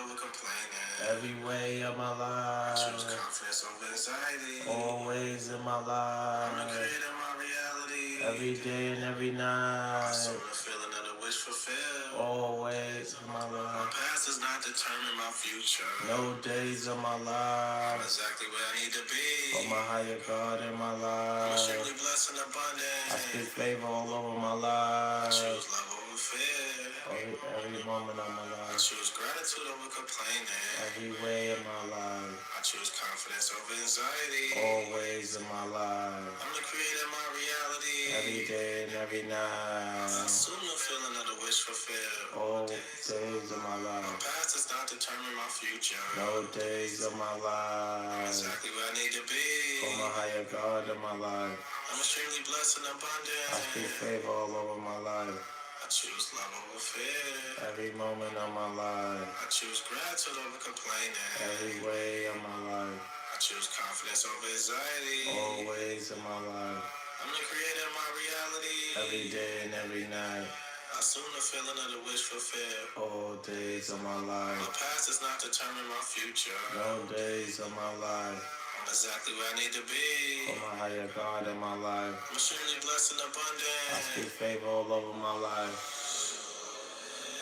over complaining. Every way of my I choose life. confidence over anxiety. Always in my I'm the life. creator of my reality. Every day and every I night. assume the feeling of the wish fulfilled. Always in my My life. past does not determine my future. No days of my I'm life. exactly where I need to be. For my higher God in my I'm extremely life. blessed and abundant. I speak favor all over my I choose life. love over fear. Every moment of my I life. choose gratitude over complaining. Every way of my life. I choose confidence over anxiety. Always in my life. I'm the creator of my reality. Every day and every I night. assume the feeling of the wish fulfilled. All days of my My life. past does not determine my future. No days of my I'm life. exactly where I need to be. For my higher God in my life. I'm extremely blessed and abundant. I speak favor all over my life. I choose love over fear. Every moment of my life. I choose gratitude over complaining. Every way of my life. I choose confidence over anxiety. Always in my life. I'm the creator of my reality. Every day and every night. I assume the feeling of the wish fulfilled. All days of my My life. past does not determine my future. No days of my life. I'm exactly where I need to be. For my higher God in my life. I'm extremely blessed and abundant. I speak favor all over my life.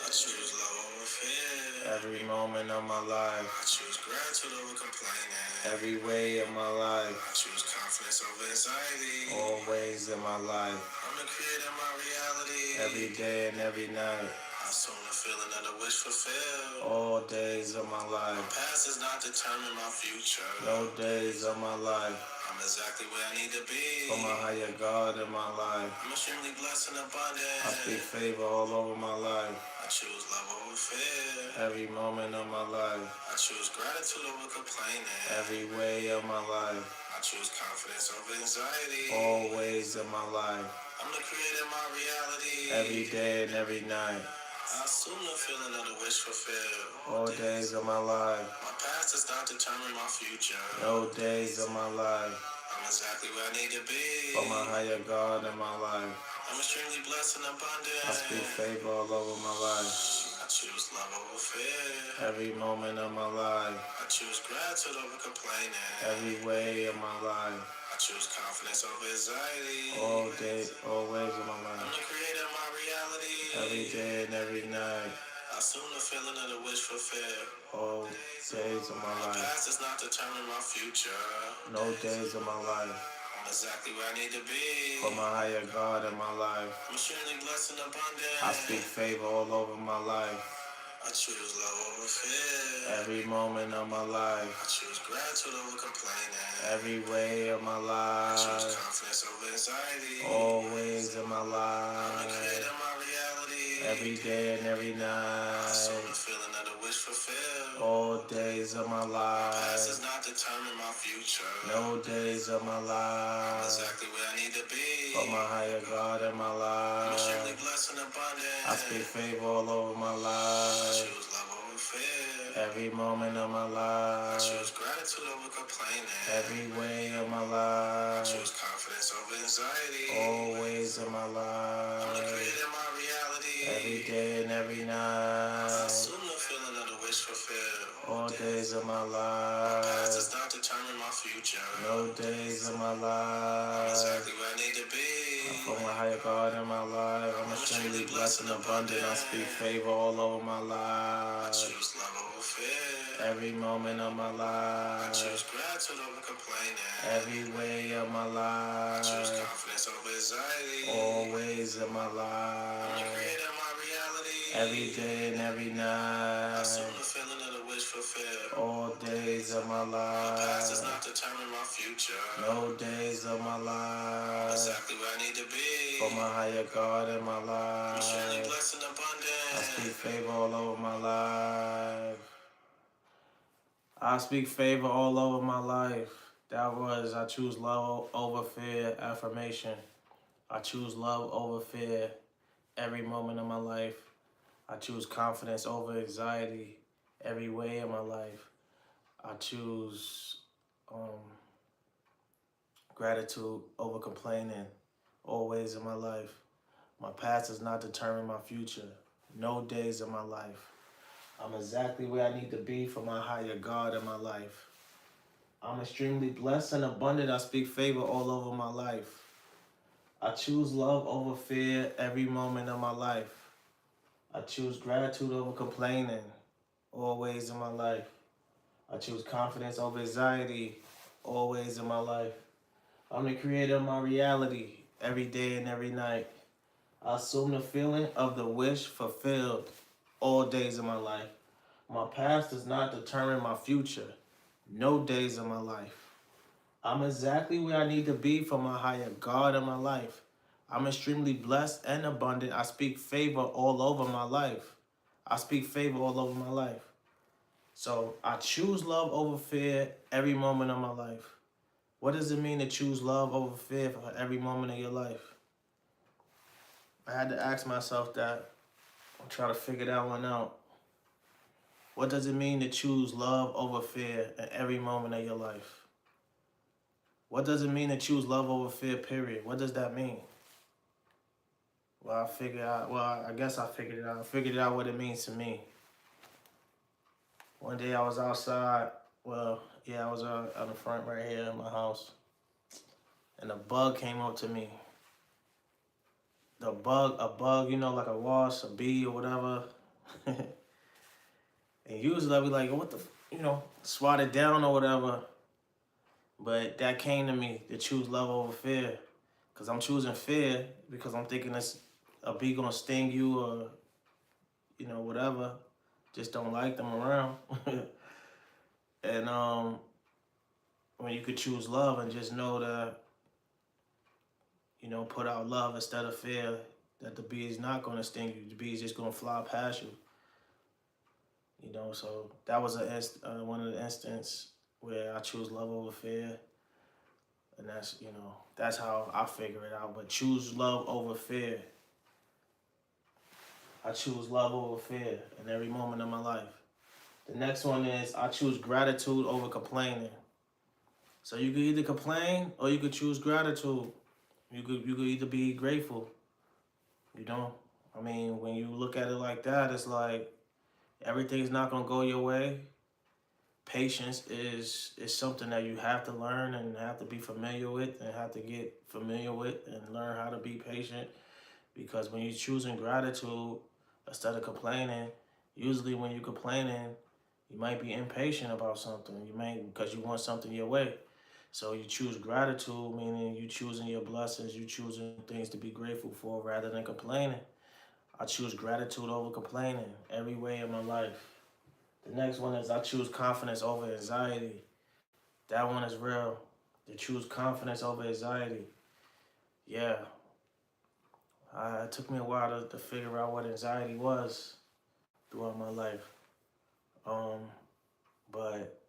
I choose love over fear. Every moment of my I life. choose gratitude over complaining. Every way of my life. I choose confidence over anxiety. Always in my life. I'm the creator of my reality. Every day and every night. I assume the feeling of the wish fulfilled. All days of my My life. past does not determine my future. No days of my life. I'm exactly where I need to be. For my higher God in my life. I'm extremely blessed and abundant. I speak favor all over my life. I choose love over fear. Every moment of my life. I choose gratitude over complaining. Every way of my life. I choose confidence over anxiety. Always in my life. I'm the creator of my reality. Every day and every night. I assume the feeling of the wish fulfilled. All days of my life. My past does not determine my future. No days of my life. I'm exactly where I need to be. For my higher God in my life. I'm extremely blessed and abundant. I speak favor all over my life. I choose love over fear. Every moment of my life. I choose gratitude over complaining. Every way of my life. I choose confidence over anxiety. All day, always in my I'm life. the creator of my reality. Every day and every night. I assume the feeling of the wish fulfilled. All days of my My life. past does not determine my future. No days of my life. I'm exactly where I need to be. For my higher God in my life. I'm extremely blessed and abundant. I speak favor all over my life. I choose love over fear. Every moment of my I life. choose gratitude over complaining. Every way of my I choose life. confidence over anxiety. Always in my I'm the life. creator of my reality. Every day and every I assume the night. feeling of the wish fulfilled. All days of my My past does life. not determine my future. No days of my I'm life. exactly where I need to be. For my higher God in my I'm extremely life. blessed and abundant. I speak favor all over my I life. choose love over fear. Every moment of my I choose life. gratitude over complaining. Every way of my I life. choose confidence over anxiety. Always in my I'm the life. creator of my reality. Every day and every I night. assume the feeling of the wish fulfilled. All days of my My past does life. not determine my future. No days of my I'm life. exactly where I need to be. For my higher God in my life. I'm extremely blessed and abundant. I speak favor all over my I life. choose love over fear. Every moment of my I choose life. gratitude over complaining. Every way of my I choose life. confidence over anxiety. Always in my I'm the life. creator of my reality. Every day and every I assume night. the feeling of the wish fulfilled. All days of my My past does life. not determine my future. No days of my I'm life. exactly where I need to be. For my higher God in my I'm extremely life. blessed and I abundant. speak favor all over my life. I speak favor all over my life. That was I choose love over fear affirmation. I choose love over fear every moment of my life. I choose confidence over anxiety every way in my life. I choose gratitude over complaining always in my life. My past does not determine my future. No days of my life. I'm exactly where I need to be for my higher God in my life. I'm extremely blessed and abundant. I speak favor all over my life. I choose love over fear every moment of my life. I choose gratitude over complaining always in my life. I choose confidence over anxiety always in my life. I'm the creator of my reality every day and every night. I assume the feeling of the wish fulfilled all days of my life. My past does not determine my future. No days of my life. I'm exactly where I need to be for my higher God in my life. I'm extremely blessed and abundant. I speak favor all over my life. I speak favor all over my life. So I choose love over fear every moment of my life. What does it mean to choose love over fear for every moment of your life? I had to ask myself that. I'm trying to figure that one out. What does it mean to choose love over fear in every moment of your life? What does it mean to choose love over fear, period? What does that mean? I guess I figured it out. I figured out what it means to me. One day I was outside. I was on the front right here in my house. And a bug came up to me. A bug, like a wasp, a bee, or whatever. And usually I'd be like, what the, swat it down or whatever. But that came to me to choose love over fear. Because I'm choosing fear because I'm thinking it's a bee gonna sting you or, whatever. Just don't like them around. And when you could choose love and just know that, put out love instead of fear, that the bee is not gonna sting you. The bee is just gonna fly past you. So that was one of the instances where I choose love over fear. And that's how I figure it out. But choose love over fear. I choose love over fear in every moment of my life. The next one is I choose gratitude over complaining. So you could either complain or you could choose gratitude. You could either be grateful. When you look at it like that, it's like everything's not gonna go your way. Patience is something that you have to learn and have to be familiar with and have to get familiar with and learn how to be patient. Because when you're choosing gratitude instead of complaining, usually when you're complaining, you might be impatient about something. Because you want something your way. So you choose gratitude, meaning you choosing your blessings, you choosing things to be grateful for rather than complaining. I choose gratitude over complaining every way in my life. The next one is I choose confidence over anxiety. That one is real. To choose confidence over anxiety. Yeah. It took me a while to figure out what anxiety was throughout my life. But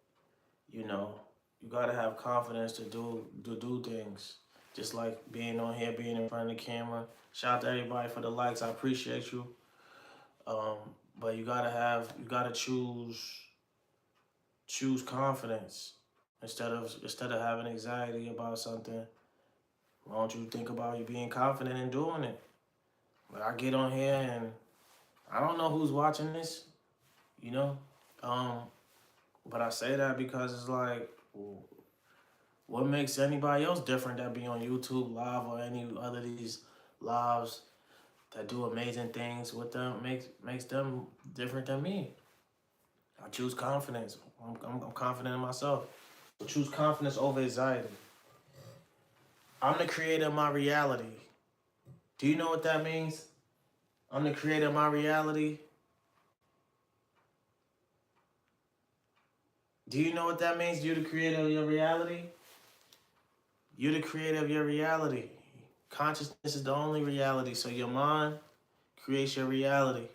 you gotta have confidence to do things. Just like being on here, being in front of the camera. Shout out to everybody for the likes. I appreciate you. Um, but you gotta choose confidence instead of having anxiety about something. Why don't you think about you being confident in doing it? Like I get on here and I don't know who's watching this, you know. Um, but I say that because it's like, what makes anybody else different that be on YouTube live or any other these lives that do amazing things? What them makes them different than me? I choose confidence. I'm confident in myself. So choose confidence over anxiety. I'm the creator of my reality. Do you know what that means? I'm the creator of my reality. Do you know what that means? You're the creator of your reality. You're the creator of your reality. Consciousness is the only reality. So your mind creates your reality.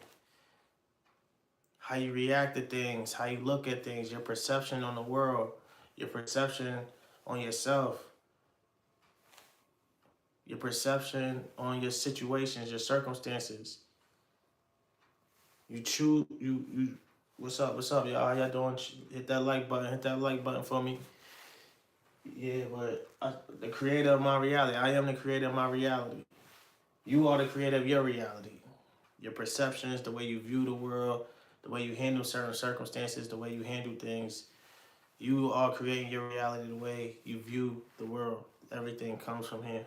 How you react to things, how you look at things, your perception on the world, your perception on yourself, your perception on your situations, your circumstances. You choose you. What's up, y'all? How y'all doing? Hit that like button. Hit that like button for me. Yeah, but the creator of my reality. I am the creator of my reality. You are the creator of your reality. Your perceptions, the way you view the world, the way you handle certain circumstances, the way you handle things, you are creating your reality the way you view the world. Everything comes from here.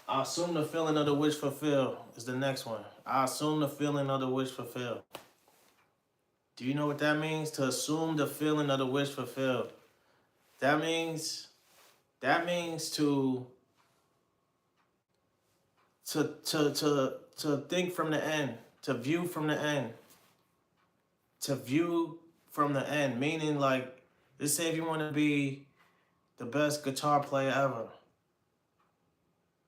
I assume the feeling of the wish fulfilled is the next one. I assume the feeling of the wish fulfilled. Do you know what that means? To assume the feeling of the wish fulfilled. That means to think from the end, to view from the end, to view from the end. Meaning, like, let's say if you want to be the best guitar player ever,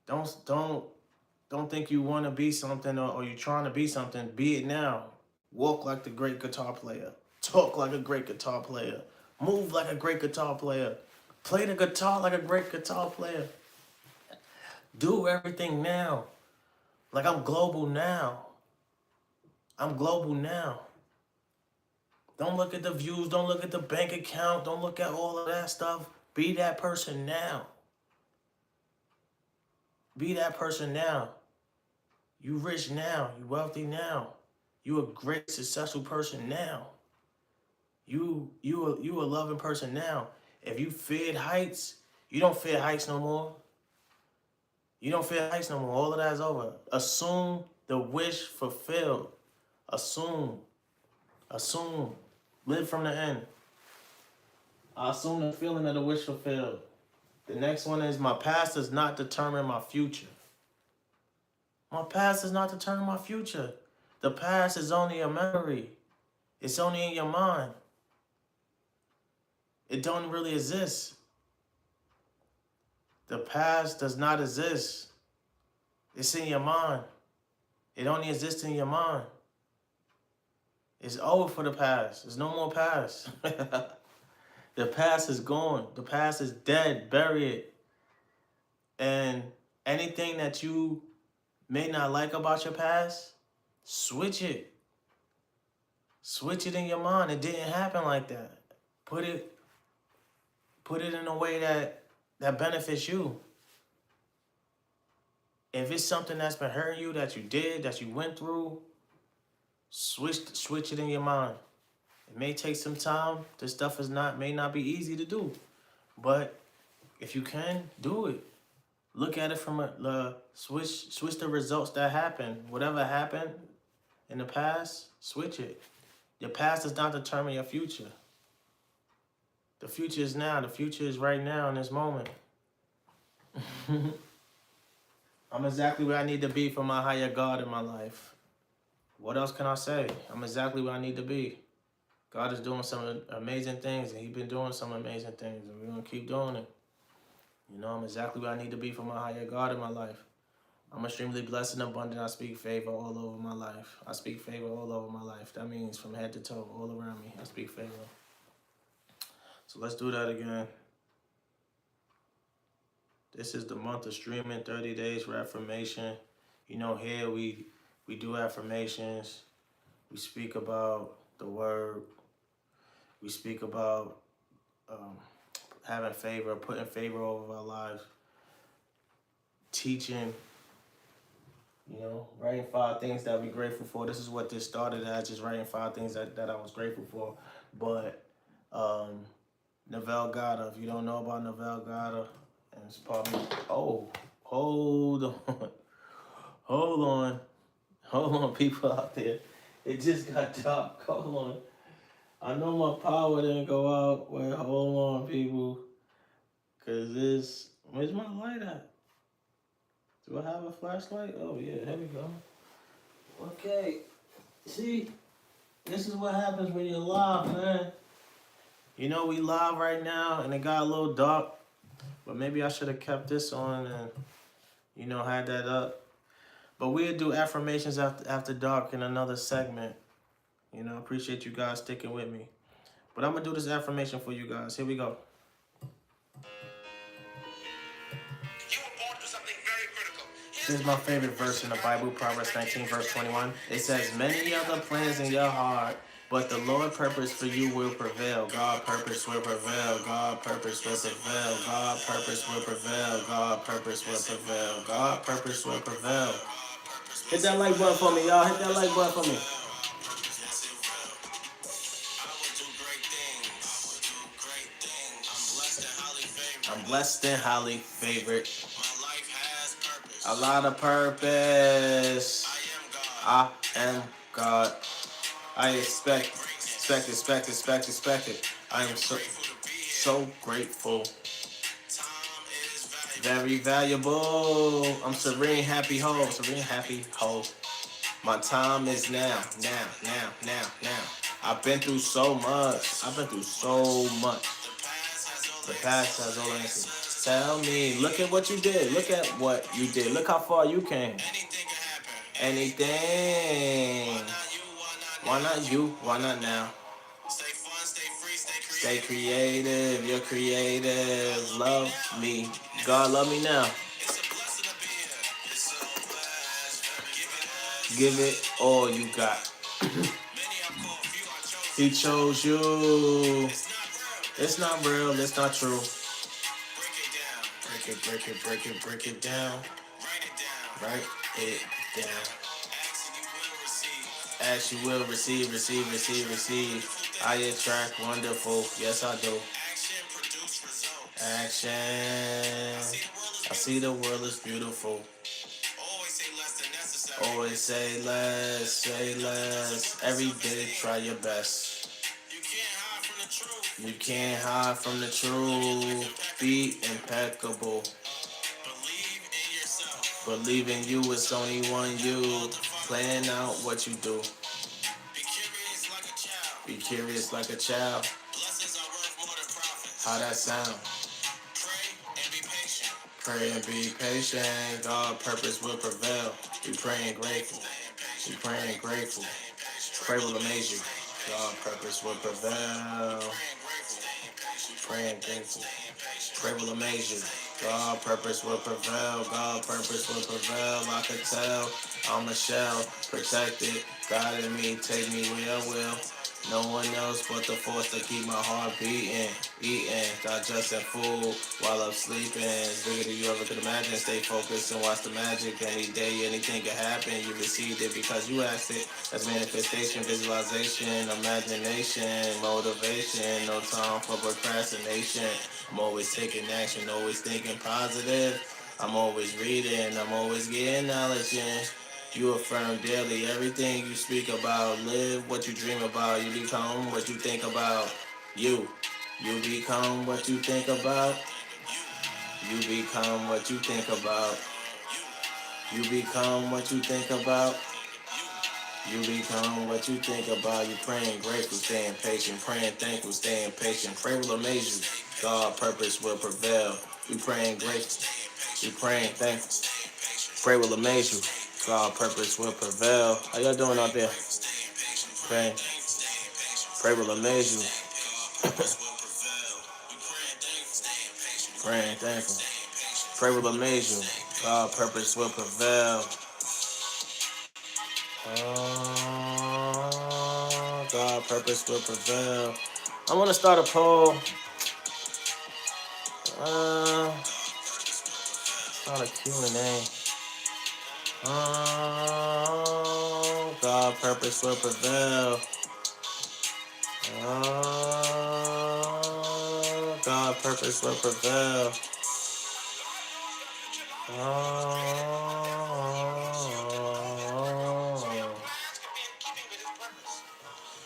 don't think you want to be something or you're trying to be something. Be it now. Walk like the great guitar player. Talk like a great guitar player. Move like a great guitar player. Play the guitar like a great guitar player. Do everything now. Like I'm global now. I'm global now. Don't look at the views. Don't look at the bank account. Don't look at all of that stuff. Be that person now. Be that person now. You rich now. You wealthy now. You a great successful person now. You a loving person now. If you feared heights, you don't fear heights no more. You don't fear heights no more. All of that is over. Assume the wish fulfilled. Assume. Live from the end. I assume the feeling of the wish fulfilled. The next one is my past does not determine my future. My past does not determine my future. The past is only a memory. It's only in your mind. It don't really exist. The past does not exist. It's in your mind. It only exists in your mind. It's over for the past. There's no more past. The past is gone. The past is dead, buried. And anything that you may not like about your past, switch it. Switch it in your mind. It didn't happen like that. Put it in a way that benefits you. If it's something that's been hurting you, that you did, that you went through, switch it in your mind. It may take some time. This stuff may not be easy to do. But if you can, do it. Look at it from switch the results that happened. Whatever happened in the past, switch it. Your past does not determine your future. The future is now. The future is right now in this moment. I'm exactly where I need to be for my higher God in my life. What else can I say? I'm exactly where I need to be. God is doing some amazing things, and He's been doing some amazing things, and we're going to keep doing it. You know, I'm exactly where I need to be for my higher God in my life. I'm extremely blessed and abundant. I speak favor all over my life. I speak favor all over my life. That means from head to toe, all around me. I speak favor. So let's do that again. This is the month of streaming, 30 days for affirmation. You know, here we do affirmations. We speak about the word. We speak about having favor, putting favor over our lives. Teaching, you know, writing 5 things that we're grateful for. This is what this started as, just writing 5 things that I was grateful for. But Neville Goddard, if you don't know about Neville Goddard, and it's probably, hold on, people out there. It just got dark. Hold on. I know my power didn't go out. Wait, hold on, people. Cause where's my light at? Do I have a flashlight? Oh yeah, here we go. Okay. See, this is what happens when you're live, man. You know, we live right now, and it got a little dark. But maybe I should have kept this on and, you know, had that up. But we'll do affirmations after dark in another segment. You know, appreciate you guys sticking with me. But I'm going to do this affirmation for you guys. Here we go. You were born to something very critical. This is my favorite verse in the Bible, Proverbs 19, verse 21. It says, many other plans in your heart, but the Lord purpose for you will prevail. God purpose will prevail. God purpose will prevail. God purpose will prevail. God purpose will prevail. God purpose will prevail. Hit that like button for me, y'all. Hit that like button for me. I'm blessed and highly favored. My life has purpose. A lot of purpose. I am God. I am God. I expect it. I am so grateful. Time is Very valuable. valuable. I'm serene, happy, whole. Serene, happy, whole. My time is now. I've been through so much. The The past past has has all all the answers. answers. Tell me, look at what you did. Look at what you did. Look how far you came. Anything can happen. Anything. Why not you? Why not you? Why not now? Stay fun, stay free, Stay stay creative. creative. You're creative. Love me. God love me now. It's a blessing to be here. It's so blessed. Give it all you got. Many are called, few are chosen. He chose you. It's not real. It's not true. Break it down. Break it down. Write it down. Write it down. Ask and you will receive. As you will receive. I attract wonderful. Yes, I do. Action produce results. Action. I see the world is beautiful. Always say less than necessary. Always say less. Every day, try your best. You can't hide from the truth. You can't hide from the truth. Be impeccable. Believe in yourself. Believe in you, it's only one you. Plan out what you do. Be curious like a child. Be curious like a child. Blessings are worth more than profits. How that sound? Pray and be patient. Pray and be patient. God purpose will prevail. Be praying grateful. Be praying grateful. Pray will amaze you. God purpose will prevail. Praying grateful. Pray will amaze you. God purpose will prevail. God purpose will prevail. I can tell. I'm a shell. Protected. God in me. Take me where I will. No one else but the force to keep my heart beating. Eating, digesting food while I'm sleeping. It's bigger than you ever could imagine. Stay focused and watch the magic. Any day, anything can happen. You received it because you asked it. That's manifestation, visualization, imagination, motivation. No time for procrastination. I'm always taking action, always thinking positive. I'm always reading, I'm always getting knowledge in. You affirm daily everything you speak about. Live what you dream about. You become what you think about. You become what you think about. You become what you think about. You become what you think about. You become what you think about. You praying grateful, staying patient. Praying thankful, staying patient. Pray will amaze you. God purpose will prevail. You praying grateful. You praying thankful. Pray will amaze you. God purpose will prevail. How y'all doing out there? Praying. Pray will amaze you. Praying thankful. Pray will amaze you. God purpose will prevail. God purpose will prevail. I want to start a poll. Start a Q&A. God purpose will prevail. God purpose will prevail.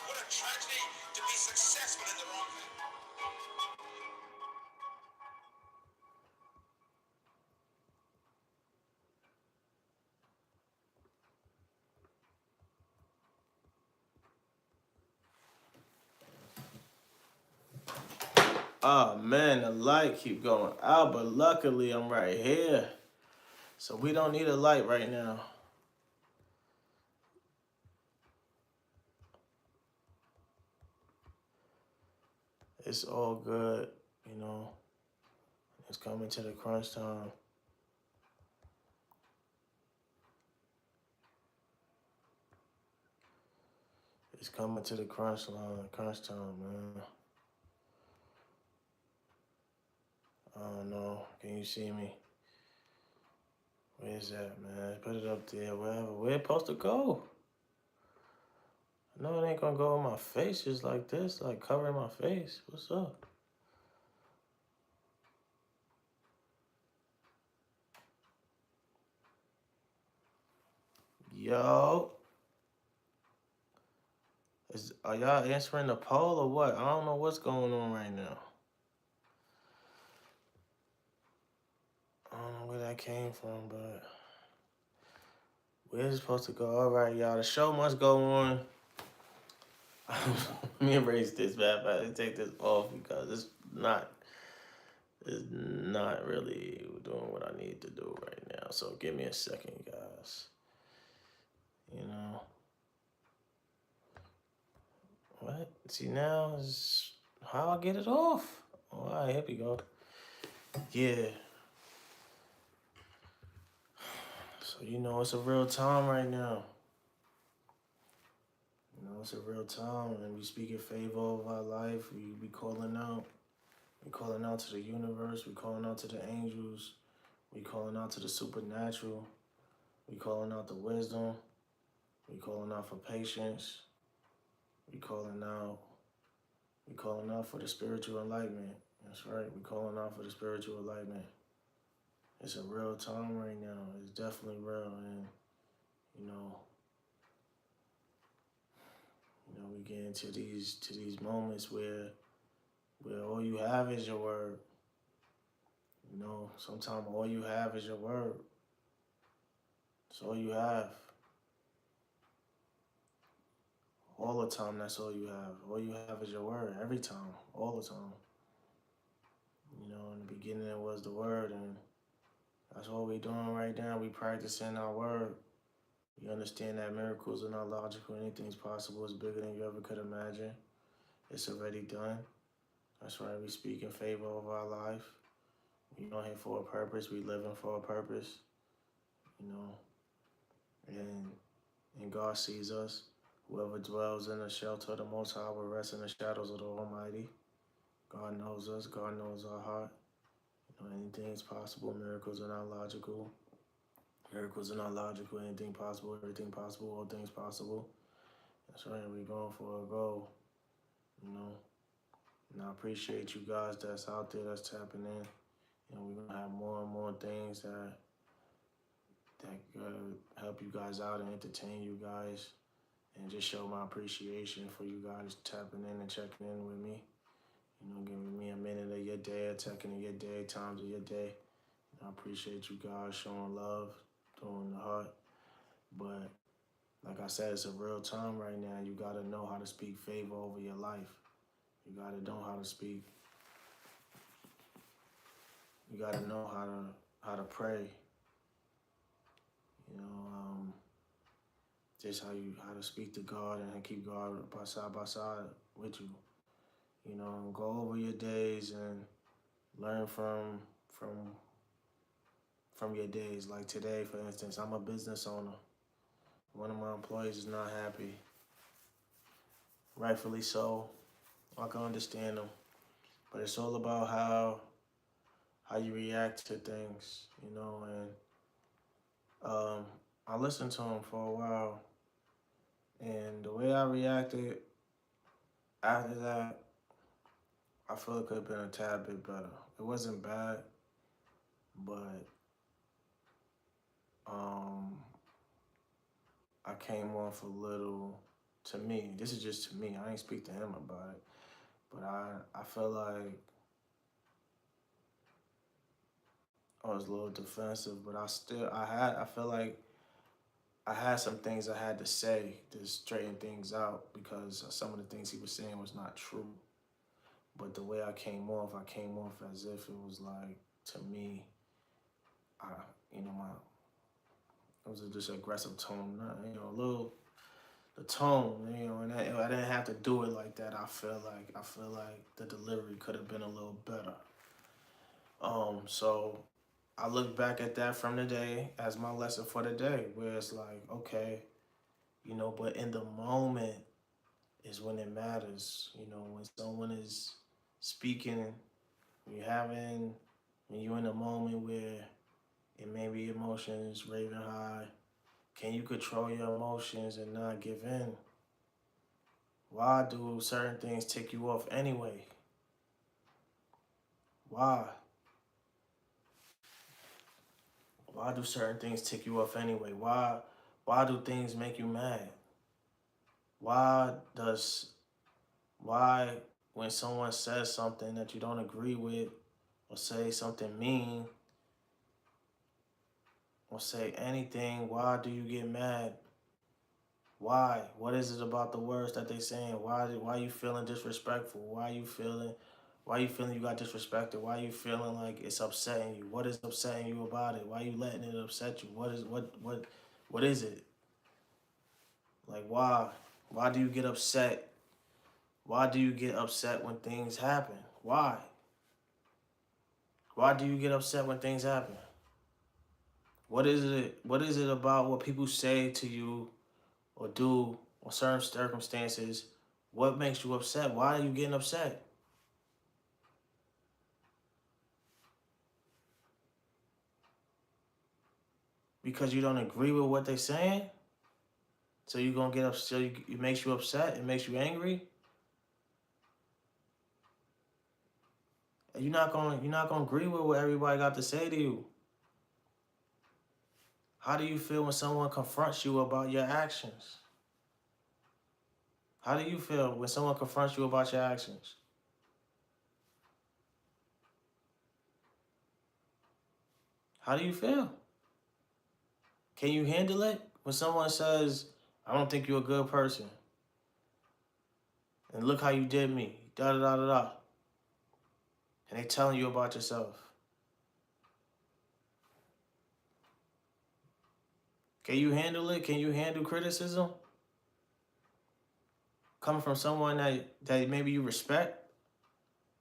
What a tragedy to be successful in the wrong thing. Oh man, the light keep going out, but luckily I'm right here. So we don't need a light right now. It's all good, you know. It's coming to the crunch time. It's coming to the crunch time, man. I don't know. Can you see me? Where's that, man? Put it up there, wherever. Where it supposed to go? No, it ain't gonna go in my face just like this, like covering my face. What's up? Yo, are y'all answering the poll or what? I don't know what's going on right now. I don't know where that came from, but where's it supposed to go? All right, y'all. The show must go on. Let me erase this, man. I take this off because it's not really doing what I need to do right now. So give me a second, guys. You know what? See now is how I get it off. All right, here we go. Yeah. So it's a real time right now. It's a real time, and we speak in favor of our life. We calling out. We calling out to the universe. We calling out to the angels. We calling out to the supernatural. We calling out the wisdom. We calling out for patience. We calling out. We calling out for the spiritual enlightenment. That's right. We calling out for the spiritual enlightenment. It's a real time right now. It's definitely real, and you know, we get into these moments where all you have is your word. Sometimes all you have is your word. That's all you have. All the time, that's all you have. All you have is your word. Every time, all the time. In the beginning it was the word, and that's what we're doing right now. We practicing our word. We understand that miracles are not logical. Anything's possible. It's bigger than you ever could imagine. It's already done. That's right. We speak in favor of our life. We on here for a purpose. We living for a purpose. And God sees us. Whoever dwells in the shelter of the Most High will rest in the shadows of the Almighty. God knows us. God knows our heart. Anything is possible. Miracles are not logical. Miracles are not logical. Anything possible. Everything possible. All things possible. That's right. We're going for a goal. And I appreciate you guys that's out there that's tapping in. We're going to have more and more things that help you guys out and entertain you guys and just show my appreciation for you guys tapping in and checking in with me. Giving me a minute of your day, a second of your day, times of your day. I appreciate you guys showing love, doing the heart. But like I said, it's a real time right now. You got to know how to speak favor over your life. You got to know how to speak. You got to know how to pray. Just how to speak to God and keep God by side with you. And go over your days and learn from your days. Like today, for instance, I'm a business owner. One of my employees is not happy. Rightfully so. I can understand them. But it's all about how you react to things, and I listened to him for a while, and the way I reacted after that, I feel it could have been a tad bit better. It wasn't bad, but I came off a little, to me, this is just to me, I ain't speak to him about it, but I feel like I was a little defensive, but I feel like I had some things I had to say to straighten things out because some of the things he was saying was not true. But the way I came off as if it was like, to me, it was just aggressive tone, the tone, and I didn't have to do it like that. I feel like the delivery could have been a little better. So I look back at that from the day as my lesson for the day, where it's like, okay, but in the moment is when it matters. When someone is speaking, when you're in a moment where it may be emotions raving high, can you control your emotions and not give in? Why do certain things tick you off anyway? Why? Why do certain things tick you off anyway? Why Why do things make you mad? Why when someone says something that you don't agree with, or say something mean, or say anything, why do you get mad? Why? What is it about the words that they saying? Why you feeling disrespectful? Why you feeling you got disrespected? Why you feeling like it's upsetting you? What is upsetting you about it? Why you letting it upset you? What is it? Like why? Why do you get upset? Why do you get upset when things happen? Why? Why do you get upset when things happen? What is it about what people say to you or do or certain circumstances? What makes you upset? Why are you getting upset? Because you don't agree with what they're saying? So you gonna get upset? So it makes you upset? It makes you angry? You're not gonna agree with what everybody got to say to you. How do you feel when someone confronts you about your actions? How do you feel when someone confronts you about your actions? How do you feel? Can you handle it when someone says, "I don't think you're a good person," and look how you did me, da da da da da, and they telling you about yourself? Can you handle it? Can you handle criticism coming from someone that maybe you respect?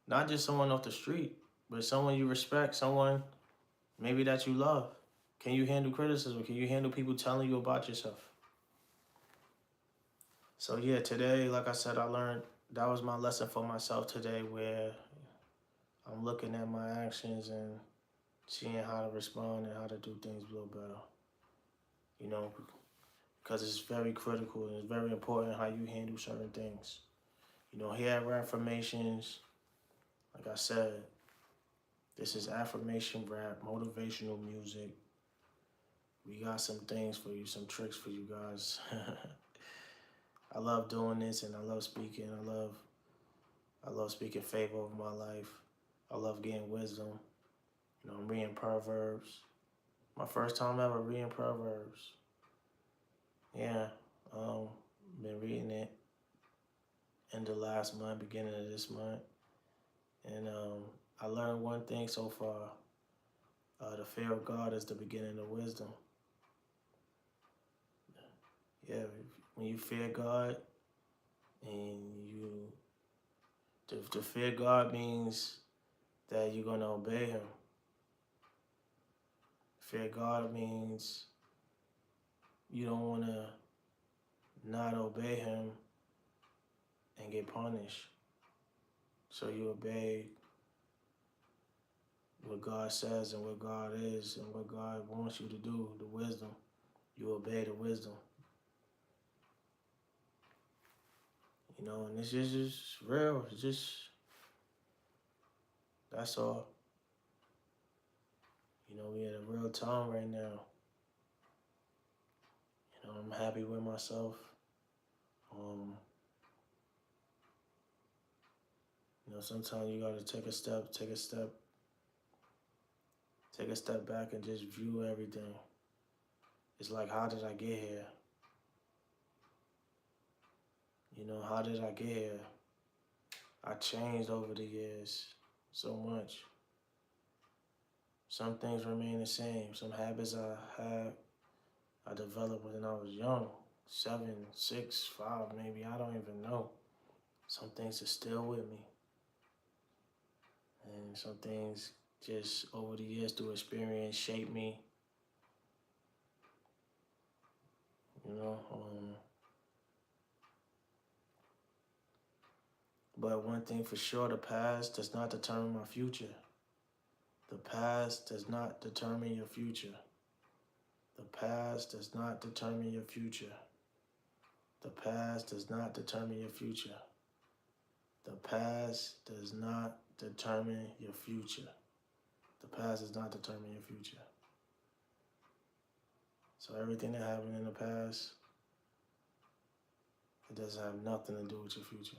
Not just someone off the street, but someone you respect, someone maybe that you love. Can you handle criticism? Can you handle people telling you about yourself? So yeah, today, like I said, I learned that was my lesson for myself today, where I'm looking at my actions and seeing how to respond and how to do things a little better. You know, because it's very critical and it's very important how you handle certain things. You know, here at RapFirmations, like I said, this is affirmation rap, motivational music. We got some things for you, some tricks for you guys. I love doing this and I love speaking. I love speaking favor over my life. I love getting wisdom. You know, I'm reading Proverbs. My first time ever reading Proverbs. Yeah, been reading it end of last month, beginning of this month. And I learned one thing so far. The fear of God is the beginning of wisdom. Yeah, when you fear God and to fear God means that you're going to obey him. Fear God means you don't want to not obey him and get punished. So you obey what God says and what God is and what God wants you to do, the wisdom. You obey the wisdom. You know, and it's just real. It's just, that's all. You know, we in a real time right now. You know, I'm happy with myself. You know, sometimes you gotta take a step back and just view everything. It's like, how did I get here? You know, how did I get here? I changed over the years so much. Some things remain the same. Some habits I developed when I was young, 7, 6, 5, maybe, I don't even know. Some things are still with me. And some things just over the years through experience shape me. You know, but one thing for sure, the past does not determine my future. The past does not determine your future. The past does not determine your future. The past does not determine your future. The past does not determine your future. The past does not determine your future. So everything that happened in the past, it doesn't have nothing to do with your future.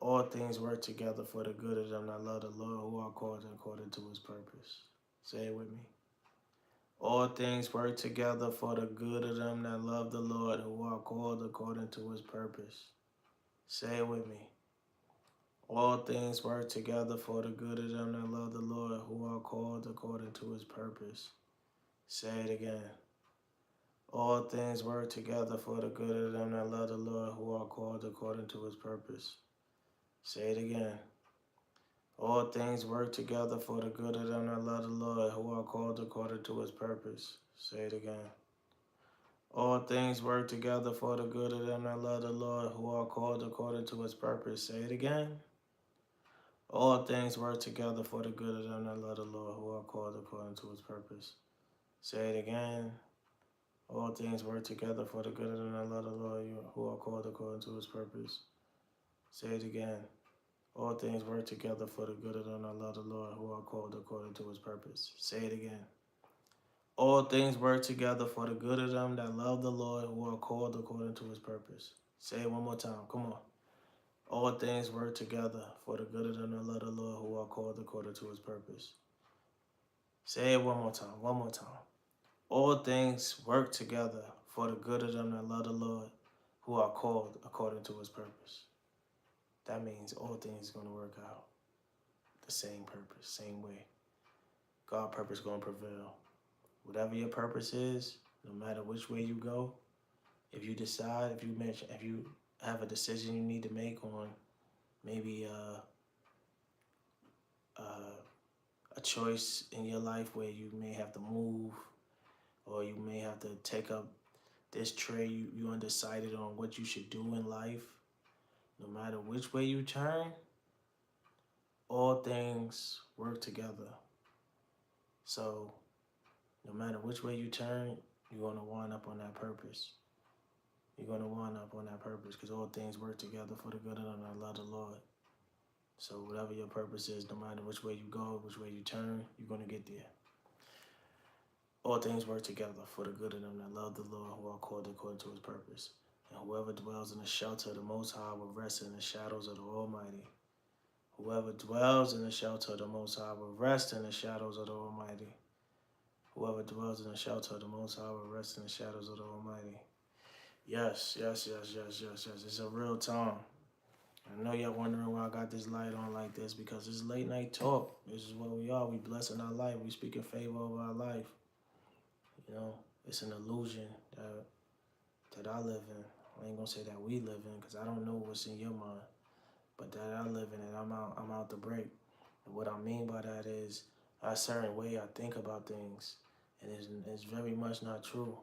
All things work together for the good of them that love the Lord, who are called according to his purpose. Say it with me. All things work together for the good of them that love the Lord, who are called according to his purpose. Say it with me. All things work together for the good of them that love the Lord, who are called according to his purpose. Say it again. All things work together for the good of them that love the Lord, who are called according to his purpose. Say it again. All things work together for the good of them that love the Lord, who are called according to his purpose. Say it again. All things work together for the good of them that love the Lord, who are called according to his purpose. Say it again. All things work together for the good of them that love the Lord, who are called according to his purpose. Say it again. All things work together for the good of them that love the Lord, who are called according to his purpose. Say it again. All things work together for the good of them that love the Lord, who are called according to his purpose. Say it again. All things work together for the good of them that love the Lord, who are called according to his purpose. Say it one more time. Come on. All things work together for the good of them that love the Lord, who are called according to his purpose. Say it one more time. One more time. All things work together for the good of them that love the Lord, who are called according to his purpose. That means all things are going to work out the same purpose, same way. God's purpose is going to prevail. Whatever your purpose is, no matter which way you go, if you decide, if you have a decision you need to make on maybe a choice in your life where you may have to move or you may have to take up this trade, you undecided on what you should do in life, no matter which way you turn, all things work together. So no matter which way you turn, you're going to wind up on that purpose. You're going to wind up on that purpose because all things work together for the good of them that love the Lord. So whatever your purpose is, no matter which way you go, which way you turn, you're going to get there. All things work together for the good of them that love the Lord, who are called according to his purpose. And whoever dwells in the shelter of the Most High will rest in the shadows of the Almighty. Whoever dwells in the shelter of the Most High will rest in the shadows of the Almighty. Whoever dwells in the shelter of the Most High will rest in the shadows of the Almighty. Yes. It's a real time. I know y'all wondering why I got this light on like this, because it's late night talk. This is what we are. We blessing our life. We speak in favor of our life. You know, it's an illusion that I live in. I ain't gonna say that we live in, because I don't know what's in your mind, but that I live in it. I'm out to break. And what I mean by that is a certain way I think about things, and it's very much not true.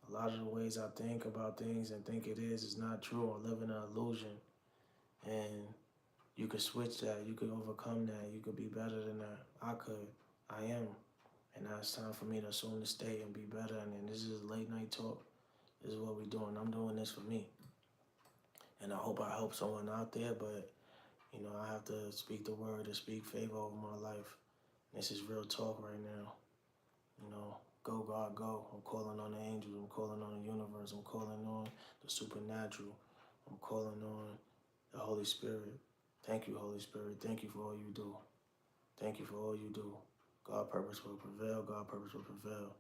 A lot of the ways I think about things and think it is not true. I live in an illusion, and you could switch that. You could overcome that. You could be better than that. I could. I am. And now it's time for me to assume to stay and be better. And this is late night talk. This is what we're doing. I'm doing this for me. And I hope I help someone out there, but, you know, I have to speak the word and speak favor over my life. This is real talk right now. You know, go, God, go. I'm calling on the angels. I'm calling on the universe. I'm calling on the supernatural. I'm calling on the Holy Spirit. Thank you, Holy Spirit. Thank you for all you do. Thank you for all you do. God's purpose will prevail. God's purpose will prevail.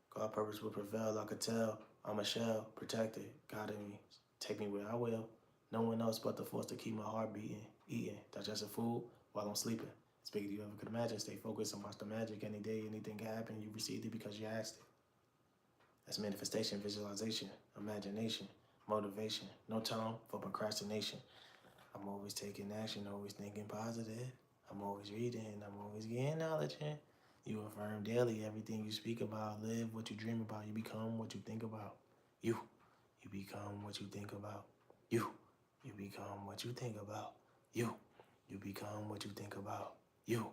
God's purpose will prevail. I could tell. I'm a shell, protected, guiding me. Take me where I will. No one else but the force to keep my heart beating, eating, digesting food while I'm sleeping. Speaking to you ever could imagine. Stay focused and watch the magic. Any day, anything can happen. You received it because you asked it. That's manifestation, visualization, imagination, motivation. No time for procrastination. I'm always taking action, always thinking positive. I'm always reading, I'm always getting knowledge in. You affirm daily everything you speak about, live what you dream about. You become what you think about. You become what you think about. You become what you think about. You become what you think about. You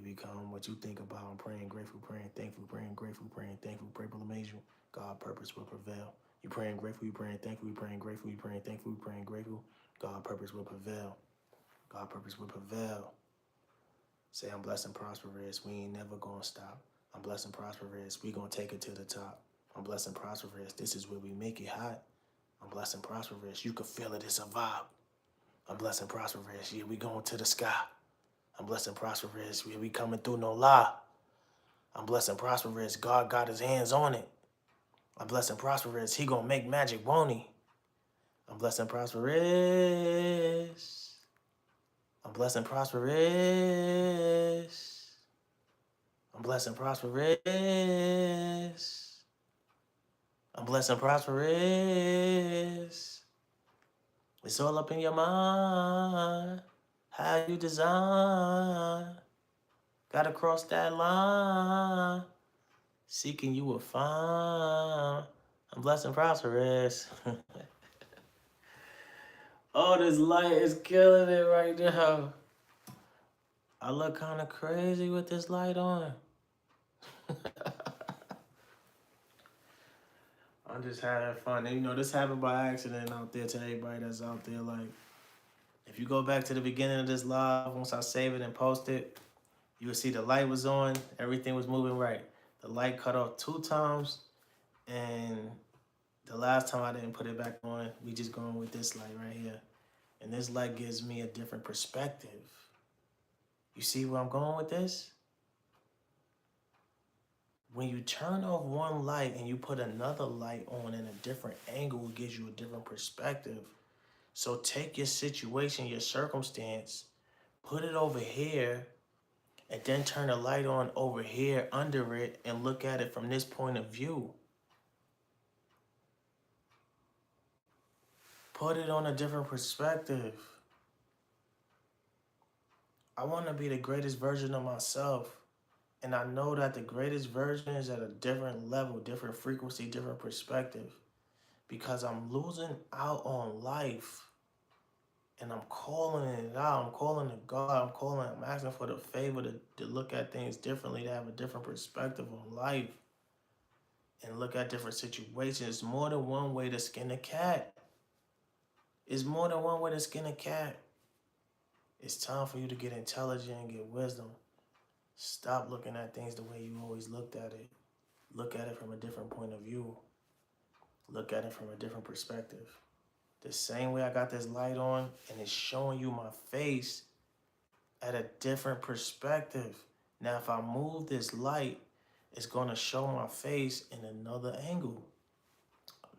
become what you think about. I'm praying, grateful, praying, thankful, praying, grateful, praying, thankful, pray, amazing. God purpose will prevail. You praying, grateful, you praying, thankful, you praying, grateful, you praying, thankful, you praying, grateful. God purpose will prevail. God purpose will prevail. Say I'm blessed and prosperous. We ain't never gonna stop. I'm blessed and prosperous. We gonna take it to the top. I'm blessed and prosperous. This is where we make it hot. I'm blessed and prosperous. You can feel it. It's a vibe. I'm blessed and prosperous. Yeah, we going to the sky. I'm blessed and prosperous. Yeah, we coming through, no lie. I'm blessed and prosperous. God got his hands on it. I'm blessed and prosperous. He gonna make magic, won't he? I'm blessed and prosperous. I'm blessed and prosperous. I'm blessed and prosperous. I'm blessed and prosperous. It's all up in your mind. How you design. Gotta cross that line. Seeking you will find. I'm blessed and prosperous. Oh, this light is killing it right now. I look kind of crazy with this light on. I'm just having fun. And, this happened by accident out there to everybody that's out there. Like, if you go back to the beginning of this live, once I save it and post it, you will see the light was on. Everything was moving right. The light cut off 2 times. And the last time I didn't put it back on. We just going with this light right here. And this light gives me a different perspective. You see where I'm going with this? When you turn off one light and you put another light on in a different angle, it gives you a different perspective. So take your situation, your circumstance, put it over here, and then turn the light on over here under it and look at it from this point of view. Put it on a different perspective. I want to be the greatest version of myself. And I know that the greatest version is at a different level, different frequency, different perspective. Because I'm losing out on life. And I'm calling it out. I'm calling to God. I'm asking for the favor to look at things differently, to have a different perspective on life. And look at different situations. It's more than one way to skin a cat. It's more than one way to skin a cat. It's time for you to get intelligent and get wisdom. Stop looking at things the way you always looked at it. Look at it from a different point of view. Look at it from a different perspective. The same way I got this light on and it's showing you my face at a different perspective. Now, if I move this light, it's going to show my face in another angle.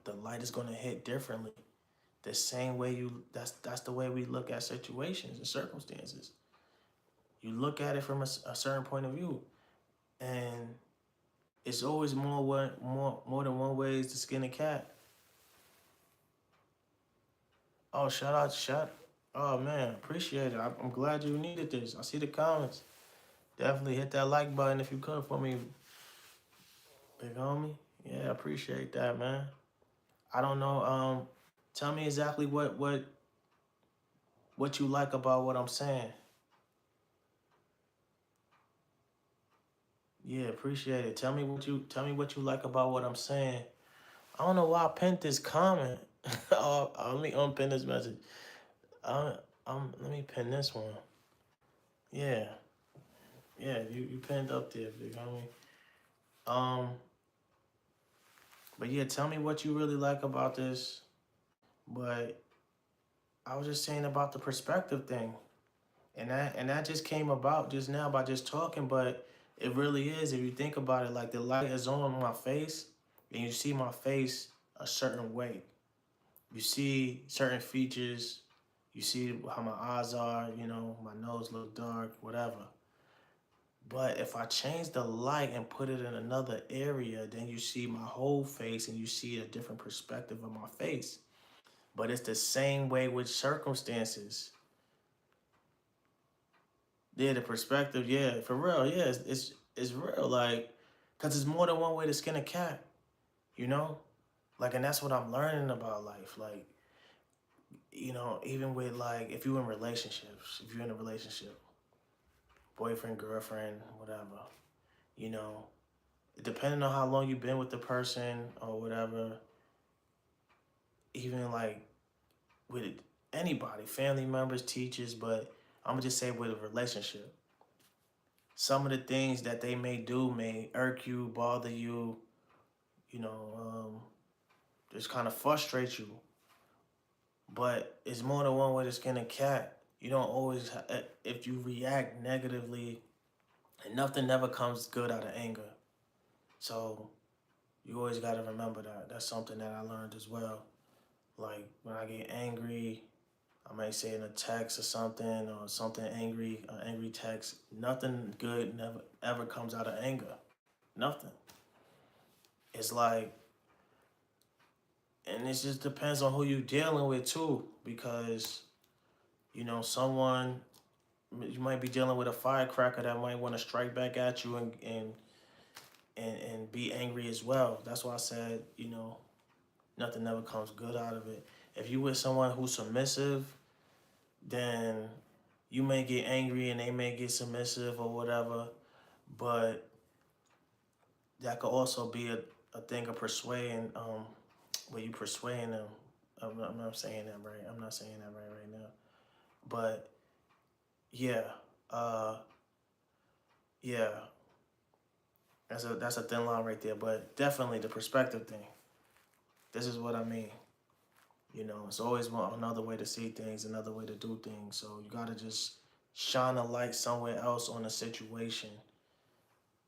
The light is going to hit differently. The same way that's the way we look at situations and circumstances. You look at it from a certain point of view, and it's always more than one ways to skin a cat. Oh, oh man, appreciate it. I'm glad you needed this. I see the comments. Definitely hit that like button if you could for me, big homie. Yeah, I appreciate that, man. I don't know. Tell me exactly what you like about what I'm saying. Yeah, appreciate it. Tell me what you like about what I'm saying. I don't know why I pinned this comment. Let me unpin this message. Let me pin this one. Yeah, you pinned up there, big homie. But yeah, tell me what you really like about this. But I was just saying about the perspective thing. And that just came about just now by just talking, but it really is, if you think about it, like the light is on my face and you see my face a certain way. You see certain features, you see how my eyes are, my nose look dark, whatever. But if I change the light and put it in another area, then you see my whole face and you see a different perspective of my face. But it's the same way with circumstances. Yeah, the perspective, yeah, for real, yeah, it's real, like, because it's more than one way to skin a cat, Like, and that's what I'm learning about life, like, even with, like, if you're in a relationship, boyfriend, girlfriend, whatever, depending on how long you've been with the person or whatever, even, like, with anybody, family members, teachers, but I'm gonna just say with a relationship, some of the things that they may do may irk you, bother you, you know, just kind of frustrate you. But it's more than one way to skin a cat. You don't always, if you react negatively, and nothing never comes good out of anger. So you always got to remember that. That's something that I learned as well. Like when I get angry, I might say in a text or something angry, an angry text. Nothing good never ever comes out of anger. Nothing. It's like, and it just depends on who you're dealing with too, because someone, you might be dealing with a firecracker that might want to strike back at you and be angry as well. That's why I said, nothing ever comes good out of it. If you with someone who's submissive, then you may get angry and they may get submissive or whatever, but that could also be a thing of persuading, where you persuading them. I'm not saying that right. I'm not saying that right now. But yeah, uh, yeah, that's a thin line right there. But definitely the perspective thing. This is what I mean. It's always another way to see things, another way to do things. So you gotta just shine a light somewhere else on a situation,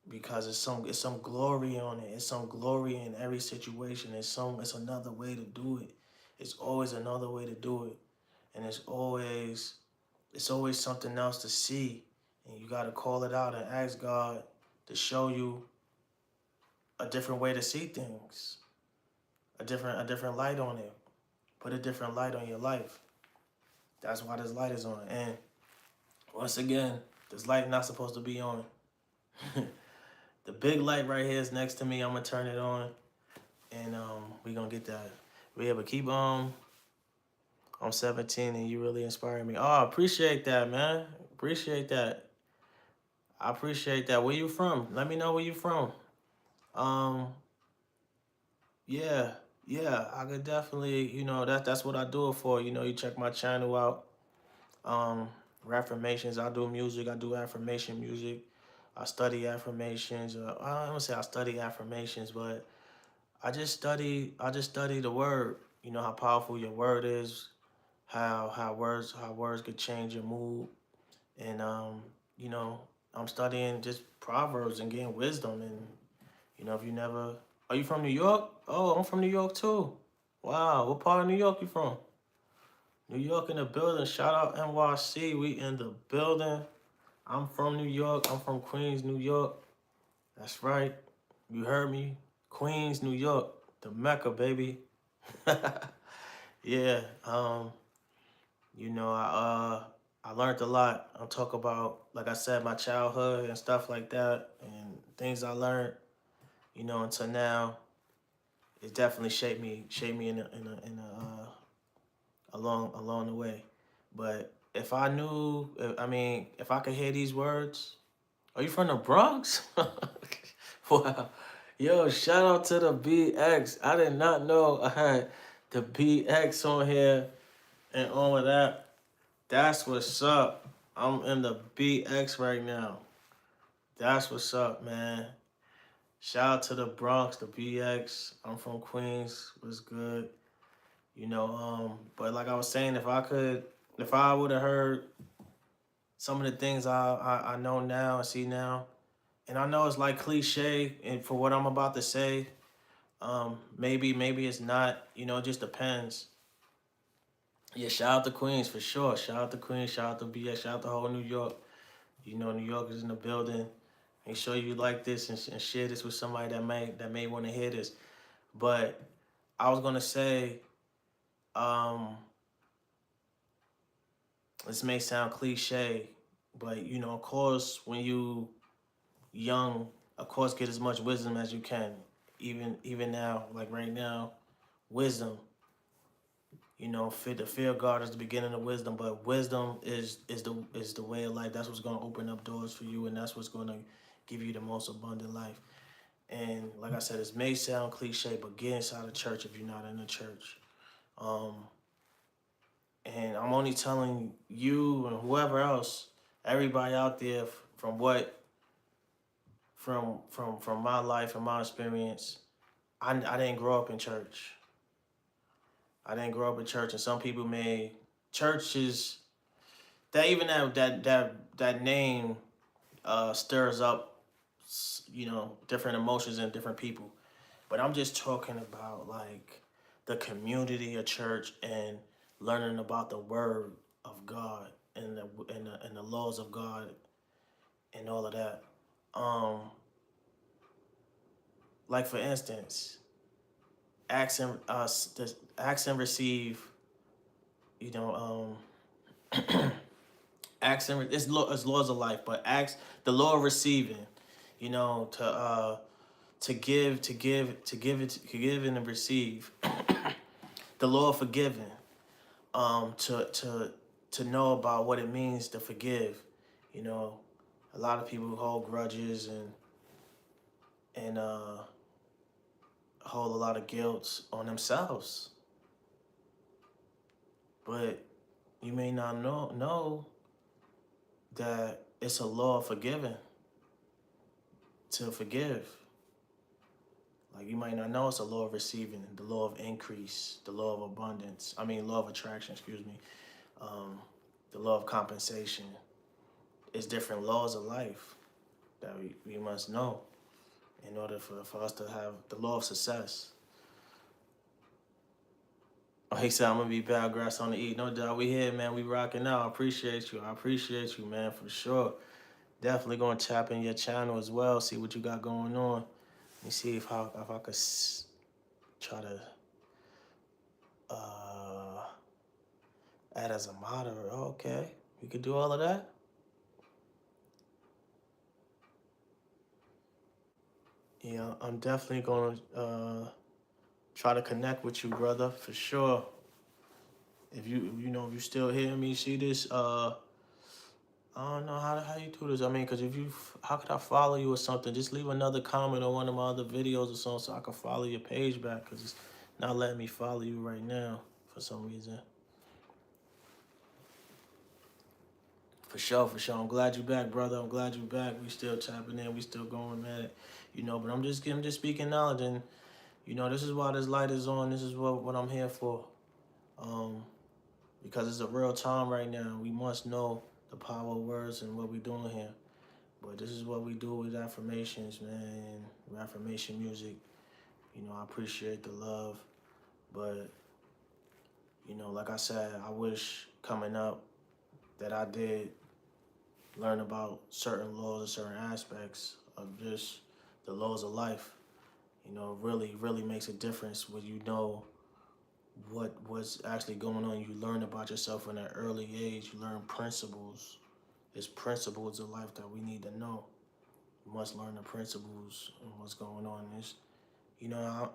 because it's some glory on it. It's some glory in every situation. It's another way to do it. It's always another way to do it, and it's always something else to see, and you gotta call it out and ask God to show you a different way to see things, a different light on it. Put a different light on your life. That's why this light is on. And once again, this light not supposed to be on. The big light right here is next to me. I'm gonna turn it on, and we gonna get that. We able to keep I'm 17, and you really inspired me. Oh, I appreciate that, man. Appreciate that. I appreciate that. Where you from? Let me know where you from. Um, yeah, yeah. I could definitely, that's what I do it for. You check my channel out. Um, RapFirmations. I do music. I do affirmation music. I study affirmations. I don't say I study affirmations, but I just study the word. You know how powerful your word is, how words could change your mood, and you know, I'm studying just proverbs and getting wisdom. And if you never, are you from New York? Oh, I'm from New York too. Wow, what part of New York you from? New York in the building. Shout out NYC. We in the building. I'm from New York. I'm from Queens, New York. That's right. You heard me. Queens, New York. The Mecca, baby. Yeah. I learned a lot. I'll talk about, like I said, my childhood and stuff like that, and things I learned, until now. It definitely shaped me along the way. But if I knew, if I could hear these words, are you from the Bronx? Wow. Yo, shout out to the BX. I did not know I had the BX on here and all of that. That's what's up. I'm in the BX right now. That's what's up, man. Shout out to the Bronx, the BX. I'm from Queens. What's good? But like I was saying, if I would have heard some of the things I know now and see now, and I know it's like cliche, and for what I'm about to say, maybe it's not. It just depends. Yeah, shout out to Queens for sure. Shout out to Queens. Shout out to BX. Shout out to whole New York. New York is in the building. Make sure you like this and share this with somebody that may want to hear this. But I was gonna say, um, this may sound cliche, but of course, when you young, of course, get as much wisdom as you can. Even now, like right now, wisdom. The fear of God is the beginning of wisdom, but wisdom is the way of life. That's what's gonna open up doors for you, and that's what's gonna give you the most abundant life. And like I said, it may sound cliche, but get inside the church if you're not in the church. Um, and I'm only telling you and whoever else, everybody out there, from what from my life and my experience, I didn't grow up in church. I didn't grow up in church, and some people may churches that even that name stirs up, different emotions in different people. But I'm just talking about like the community of church and learning about the word of God and the laws of God and all of that. Um, like for instance, ask and receive. You know, ask and it's laws of life, but ask the law of receiving. You know, to give, to give and to receive. The law of forgiving. To know about what it means to forgive. You know, a lot of people hold grudges and hold a lot of guilt on themselves. But you may not know that it's a law of forgiving, to forgive. Like you might not know it's a law of receiving, the law of increase, the law of abundance. I mean, law of attraction, excuse me. Um, the law of compensation. It's different laws of life that we must know in order for us to have the law of success. Oh, he said, I'm going to be bad grass on the eat. No doubt. We here, man. We rocking out. I appreciate you. I appreciate you, man, for sure. Definitely going to tap in your channel as well, see what you got going on. Let me see if I could try to add as a moderator. Okay. We could do all of that. Yeah, I'm definitely going to try to connect with you, brother, for sure. If you still hear me, see this, I don't know how you do this. I mean, because how could I follow you or something? Just leave another comment on one of my other videos or something so I can follow your page back, because it's not letting me follow you right now for some reason. For sure, for sure. I'm glad you back, brother. I'm glad you back. We still tapping in. We still going at it. But I'm just speaking knowledge, and this is why this light is on. This is what I'm here for. Because it's a real time right now. We must know the power of words and what we're doing here. But this is what we do with affirmations, man. Affirmation music. I appreciate the love. But, like I said, I wish coming up that I did learn about certain laws and certain aspects of just the laws of life. Really, really makes a difference when you know what's actually going on. You learn about yourself in an early age. You learn principles. There's principles of life that we need to know. You must learn the principles and what's going on.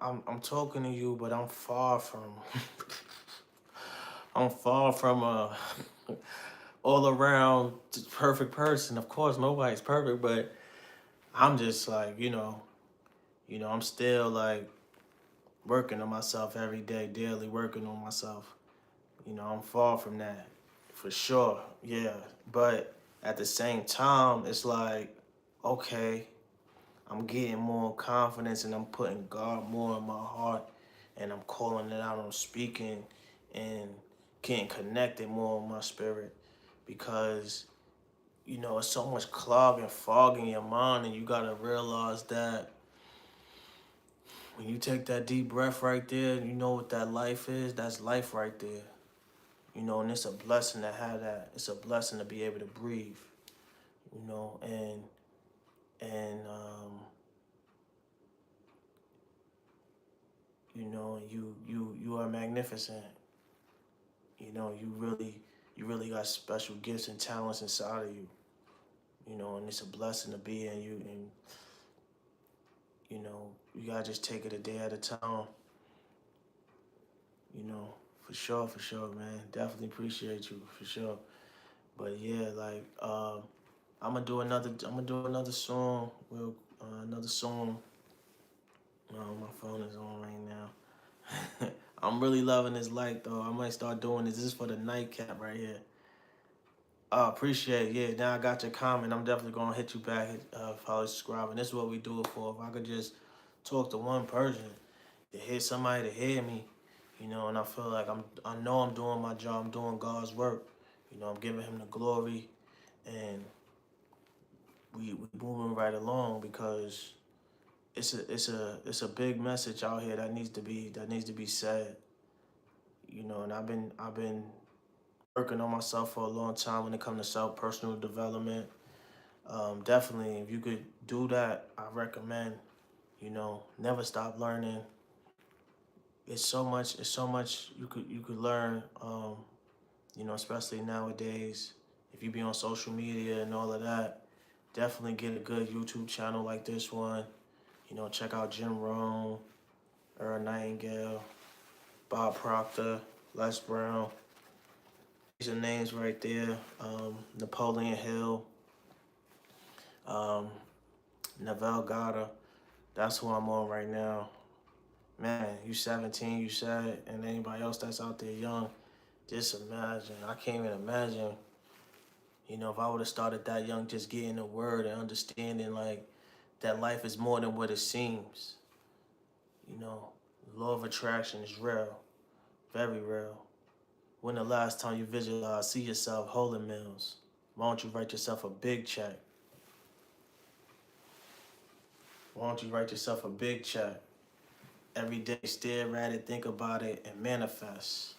I'm talking to you, but I'm far from I'm far from a all around perfect person. Of course, nobody's perfect, but I'm just like I'm still like working on myself every day, daily working on myself. I'm far from that, for sure. Yeah, but at the same time, it's like, okay, I'm getting more confidence and I'm putting God more in my heart and I'm calling it out, I'm speaking and getting connected more with my spirit because, it's so much clog and fog in your mind, and you gotta realize that when you take that deep breath right there, you know what that life is, that's life right there. And it's a blessing to have that. It's a blessing to be able to breathe, and you are magnificent. You really got special gifts and talents inside of you. And it's a blessing to be in you, and you gotta just take it a day at a time. For sure, man. Definitely appreciate you, for sure. But yeah, like I'm gonna do another song. Another song. My phone is on right now. I'm really loving this light though. I might start doing this. This is for the nightcap right here. Appreciate it. Yeah, now I got your comment. I'm definitely gonna hit you back, follow, subscribe. And this is what we do it for. If I could just talk to one person, to hear somebody to hear me, and I feel like I know I'm doing my job, I'm doing God's work. I'm giving him the glory, and we moving right along because it's a big message out here that needs to be said. And I've been working on myself for a long time when it comes to self personal development. Definitely, if you could do that, I recommend. Never stop learning. It's so much you could learn. Especially nowadays, if you be on social media and all of that, definitely get a good YouTube channel like this one. Check out Jim Rohn, Earl Nightingale, Bob Proctor, Les Brown. These are names right there. Napoleon Hill, um, Neville Goddard. That's who I'm on right now. Man, you 17, you said, and anybody else that's out there young, just imagine. I can't even imagine, if I would have started that young, just getting the word and understanding like that life is more than what it seems. Law of attraction is real, very real. When the last time you visualize, see yourself holding meals? Why don't you write yourself a big check? Why don't you write yourself a big check? Every day, stare at it, think about it, and manifest.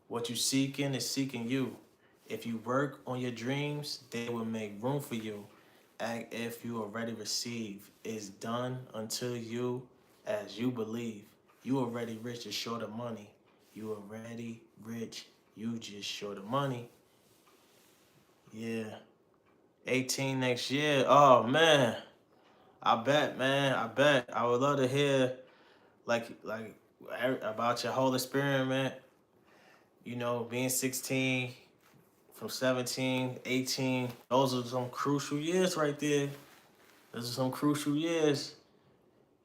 What you seeking is seeking you. If you work on your dreams, they will make room for you. Act if you already receive. It's done until you as you believe. You already rich, just short of money. You already rich, you just short of money. Yeah. 18 next year. Oh man. I bet, man. I bet. I would love to hear like about your whole experiment. Being 16, from 17, 18. Those are some crucial years right there. Those are some crucial years.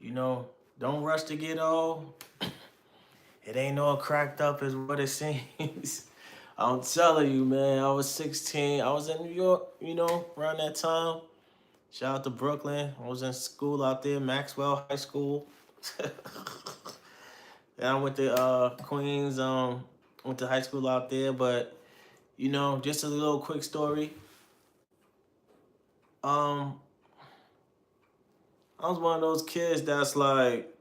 Don't rush to get old. It ain't all cracked up as what it seems. I'm telling you, man. I was 16. I was in New York, around that time. Shout out to Brooklyn. I was in school out there, Maxwell High School. And I went to Queens, went to high school out there, but just a little quick story. Um, I was one of those kids that's like,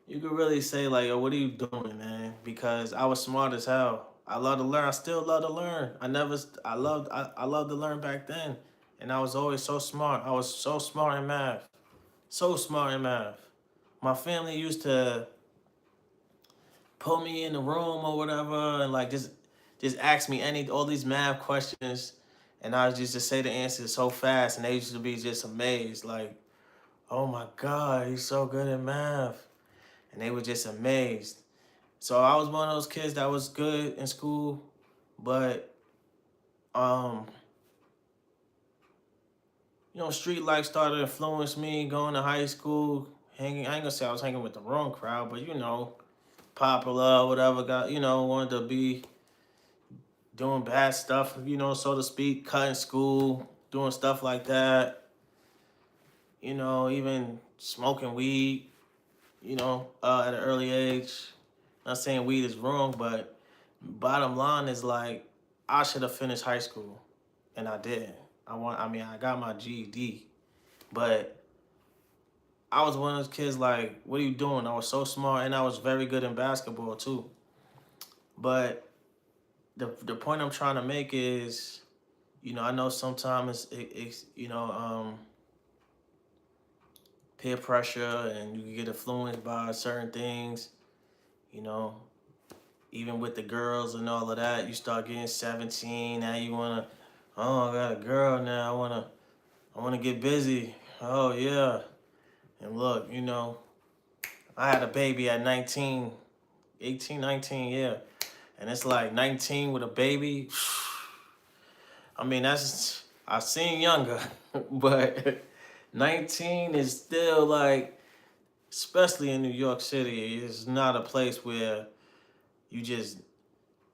you could really say like, "Oh, what are you doing, man?" Because I was smart as hell. I love to learn. I still love to learn. I loved to learn back then, and I was always so smart. I was so smart in math, so smart in math. My family used to put me in the room or whatever, and like just ask me all these math questions, and I used to say the answers so fast, and they used to be just amazed, like, "Oh my God, he's so good at math," and they were just amazed. So I was one of those kids that was good in school, but um, street life started to influence me. Going to high school, hanging. I ain't gonna say I was hanging with the wrong crowd, but popular, whatever. Got wanted to be doing bad stuff, so to speak, cutting school, doing stuff like that. Even smoking weed. At an early age. Not saying weed is wrong, but bottom line is like I should have finished high school, and I didn't. I got my GED, but I was one of those kids like, what are you doing? I was so smart, and I was very good in basketball too. But the point I'm trying to make is, I know sometimes it's peer pressure, and you can get influenced by certain things. You know, even with the girls and all of that, you start getting 17. Now you wanna, oh, I got a girl now. I wanna get busy. Oh yeah. And look, I had a baby at 19, 18, 19, yeah. And it's like 19 with a baby. I mean, I've seen younger, but 19 is still like, especially in New York City, it's not a place where you just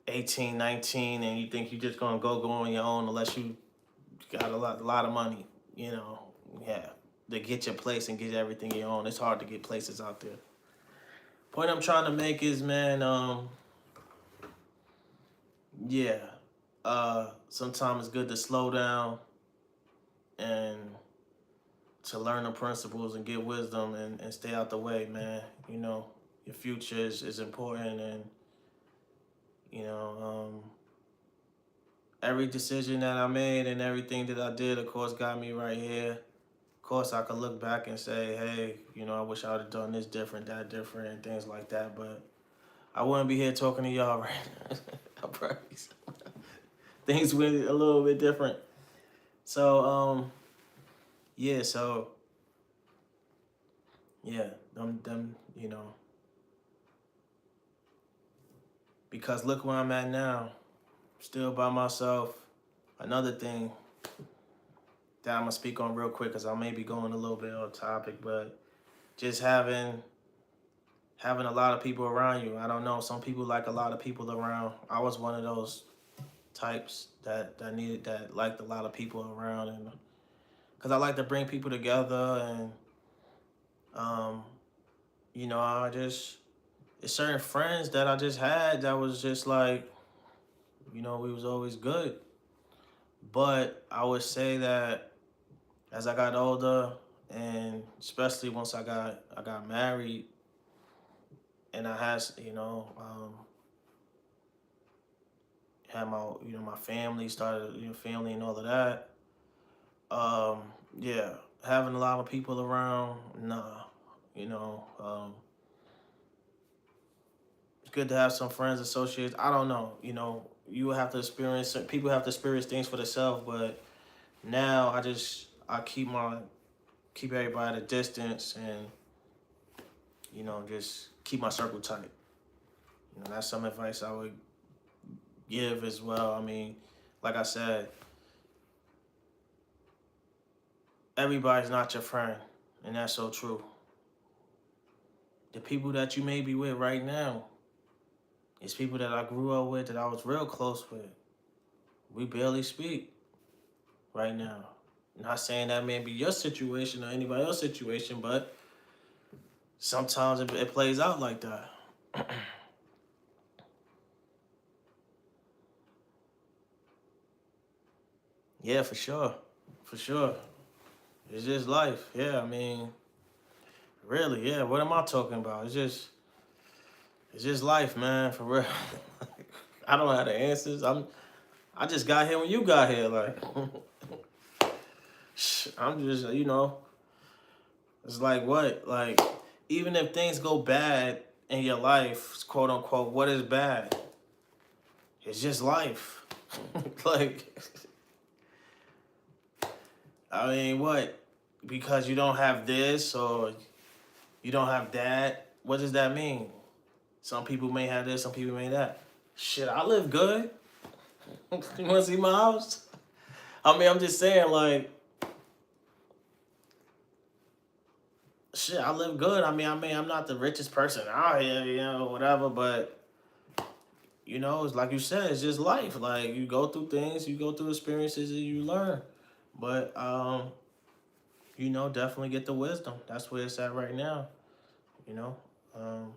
18, 19, and you think you're just gonna go on your own unless you got a lot of money, you know. Yeah, to get your place and get everything you own. It's hard to get places out there. Point I'm trying to make is, man, yeah, sometimes it's good to slow down and to learn the principles and get wisdom and stay out the way, man. You know, your future is important, and you know, every decision that I made and everything that I did, of course, got me right here. Of course, I could look back and say, hey, you know, I wish I would have done this different, that different, and things like that. But I wouldn't be here talking to y'all right now. I promise. Things went a little bit different. So, yeah, them, you know, because look where I'm at now, still by myself. Another thing that I'm gonna speak on real quick, because I may be going a little bit off topic, but just having a lot of people around you. I don't know. Some people like a lot of people around. I was one of those types that liked a lot of people around, and because I like to bring people together, and you know, it's certain friends that I just had that was just like, you know, we was always good. But I would say that as I got older, and especially once I got married, and I had, you know, had my, you know, my family started, you know, family and all of that. Yeah, having a lot of people around, nah, you know, it's good to have some friends, associates. I don't know, you know, you have to experience, people have to experience things for themselves, but now I keep everybody at a distance, and you know, just keep my circle tight. You know, that's some advice I would give as well. I mean, like I said, everybody's not your friend, and that's so true. The people that you may be with right now is people that I grew up with, that I was real close with. We barely speak right now. Not saying that may be your situation or anybody else's situation, but sometimes it plays out like that. Yeah, for sure. For sure. It's just life. Yeah, I mean, really, yeah. What am I talking about? It's just life, man, for real. I don't have the answers. I just got here when you got here. Like I'm just, you know, it's like what? Like, even if things go bad in your life, quote unquote, what is bad? It's just life. Like, I mean, what? Because you don't have this or you don't have that, what does that mean? Some people may have this, some people may that. Shit, I live good. You wanna see my house? I mean, I'm just saying, like, shit, I live good. I mean, I'm not the richest person out here, you know, whatever, but you know, it's like you said, it's just life. Like, you go through things, you go through experiences, and you learn. But you know, definitely get the wisdom. That's where it's at right now. You know, um,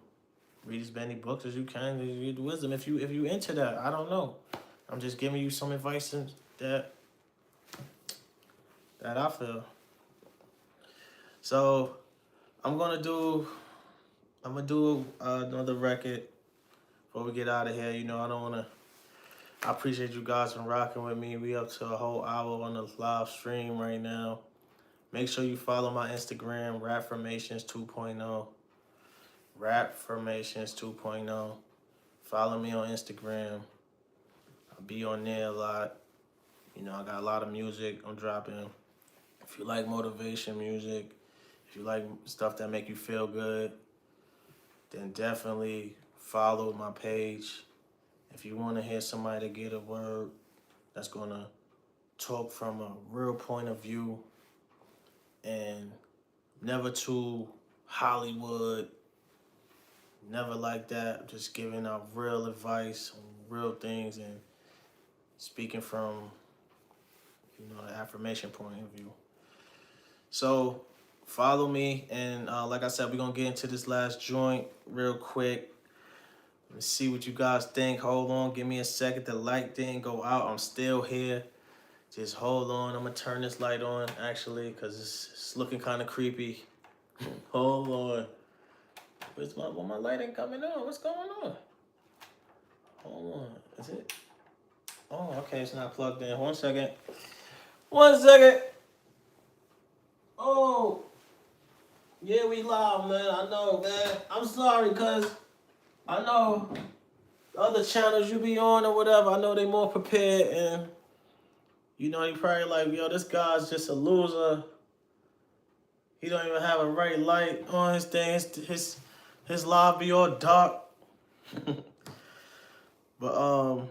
read as many books as you can to get the wisdom. If you into that, I don't know. I'm just giving you some advice that I feel. So I'm gonna do another record before we get out of here. You know, I don't wanna. I appreciate you guys for rocking with me. We up to a whole hour on the live stream right now. Make sure you follow my Instagram, RapFirmations 2.0. RapFirmations 2.0. Follow me on Instagram. I'll be on there a lot. You know, I got a lot of music I'm dropping. If you like motivation music, if you like stuff that make you feel good, then definitely follow my page. If you want to hear somebody get a word that's going to talk from a real point of view and never too Hollywood, Never like that. Just giving out real advice on real things and speaking from, the affirmation point of view. So follow me, and like I said, we're gonna get into this last joint real quick. Let's see what you guys think. Hold on, give me a second. The light didn't go out. I'm still here. Just hold on. I'm gonna turn this light on actually, cause it's looking kind of creepy. Hold on. Well, my light ain't coming on. What's going on? Hold on. Is it? Oh, okay. It's not plugged in. 1 second. 1 second. Oh. Yeah, we live, man. I know, man. I'm sorry, cuz I know the other channels you be on or whatever, I know they more prepared, and you probably like, yo, this guy's just a loser. He don't even have a right light on his thing. His live be all dark. But God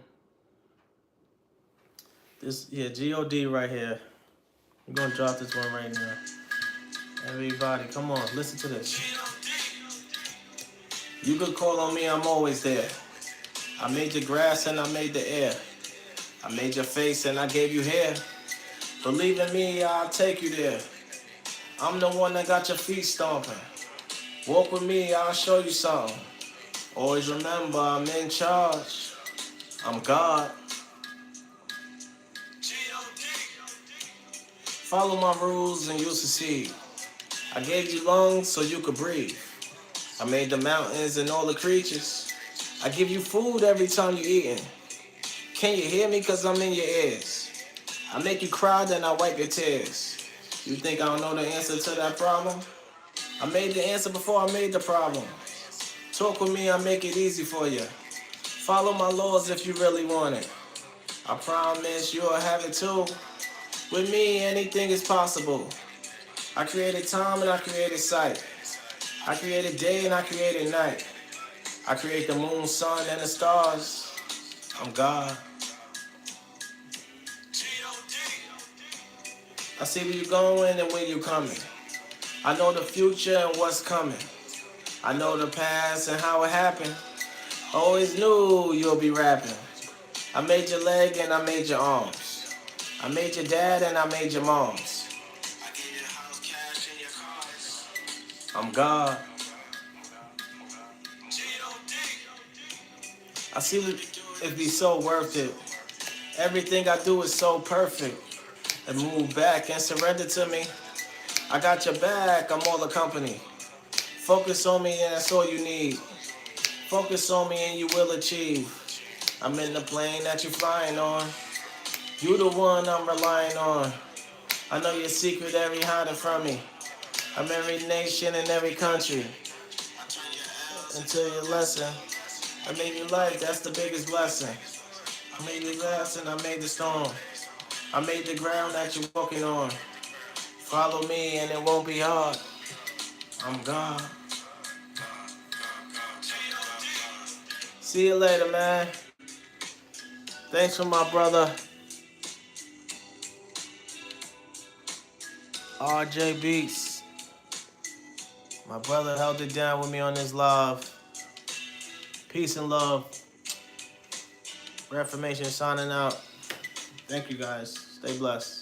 right here. We're gonna drop this one right now. Everybody, come on, listen to this. You could call on me, I'm always there. I made your grass and I made the air. I made your face and I gave you hair. Believe in me, I'll take you there. I'm the one that got your feet stomping. Walk with me, I'll show you something. Always remember, I'm in charge. I'm God. Follow my rules and you'll succeed. I gave you lungs so you could breathe. I made the mountains and all the creatures. I give you food every time you're eating. Can you hear me? Cause I'm in your ears. I make you cry, then I wipe your tears. You think I don't know the answer to that problem? I made the answer before I made the problem. Talk with me, I'll make it easy for you. Follow my laws if you really want it. I promise you'll have it too. With me, anything is possible. I created time and I created sight. I created day and I created night. I create the moon, sun, and the stars. I'm God. I see where you're going and where you're coming. I know the future and what's coming. I know the past and how it happened. Always knew you'll be rapping. I made your leg and I made your arms. I made your dad and I made your moms. I gave you the house, cash, and your cars. I'm God. I see it be so worth it. Everything I do is so perfect. And move back and surrender to me. I got your back, I'm all the company. Focus on me and that's all you need. Focus on me and you will achieve. I'm in the plane that you're flying on. You the one I'm relying on. I know your secret, every hiding from me. I'm every nation and every country. Until your lesson. I made you life, that's the biggest blessing. I made you last and I made the storm. I made the ground that you're walking on. Follow me and it won't be hard. I'm God. See you later, man. Thanks for my brother, RJ Beats. My brother held it down with me on this live. Peace and love. RapFirmations signing out. Thank you guys. Stay blessed.